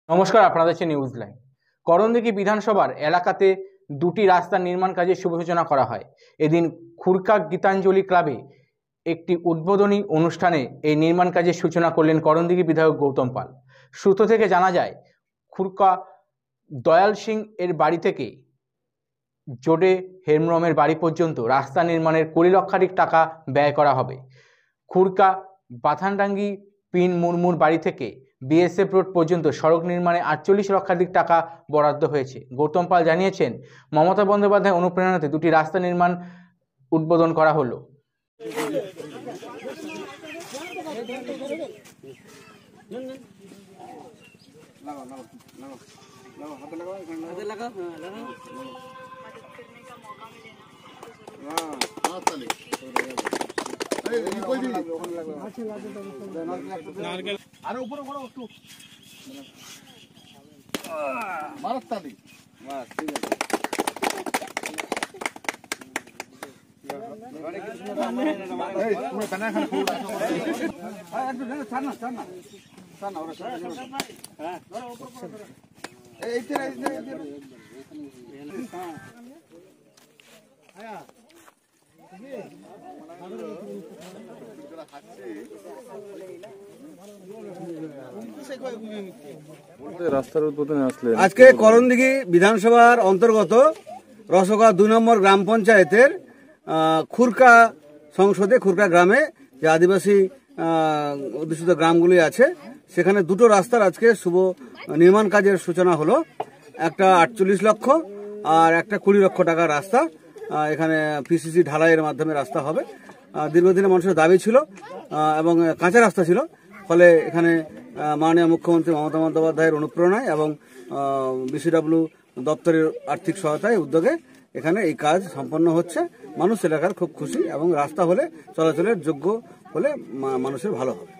নমস্কার, আপনারা দেখছেন নিউজ লাইন। করণদিঘি বিধানসভার এলাকাতে দুটি রাস্তার নির্মাণ কাজের শুভ সূচনা করা হয়। এদিন খুরকা গীতাঞ্জলি ক্লাবে একটি উদ্বোধনী অনুষ্ঠানে এই নির্মাণ কাজের সূচনা করলেন করণদিঘি বিধায়ক গৌতম পাল। সূত্র থেকে জানা যায়, খুরকা দয়াল সিং এর বাড়ি থেকে জোডে হেমব্রমের বাড়ি পর্যন্ত রাস্তা নির্মাণের 20 লক্ষাধিক টাকা ব্যয় করা হবে। খুরকা বাথানডাঙ্গি পিন মুর্মুর বাড়ি থেকে বিএসএফ রোড পর্যন্ত সড়ক নির্মাণে 48 লক্ষাধিক টাকা বরাদ্দ হয়েছে। গৌতম পাল জানিয়েছেন, মমতা বন্দ্যোপাধ্যায়ের অনুপ্রেরণাতে দুটি রাস্তা নির্মাণ উদ্বোধন করা হলো। আজকে করণদিঘি বিধানসভার অন্তর্গত রসগা 2 নম্বর গ্রাম পঞ্চায়েতের খুরকা সংসদে খুরকা গ্রামে যে আদিবাসী অধ্যুষিত গ্রামগুলি আছে, সেখানে দুটো রাস্তার আজকে শুভ নির্মাণ কাজের সূচনা হলো। একটা 48 লক্ষ আর একটা 20 লক্ষ টাকার রাস্তা। এখানে পিসিসি ঢালাইয়ের মাধ্যমে রাস্তা হবে। দীর্ঘদিনের মানুষের দাবি ছিল এবং কাঁচা রাস্তা ছিল, ফলে এখানে মাননীয় মুখ্যমন্ত্রী মমতা বন্দ্যোপাধ্যায়ের অনুপ্রেরণায় এবং বিসিডব্লিউ দপ্তরের আর্থিক সহায়তায় উদ্যোগে এখানে এই কাজ সম্পন্ন হচ্ছে। মানুষ এলাকার খুব খুশি এবং রাস্তা হলে চলাচলের যোগ্য হলে মানুষের ভালো হবে।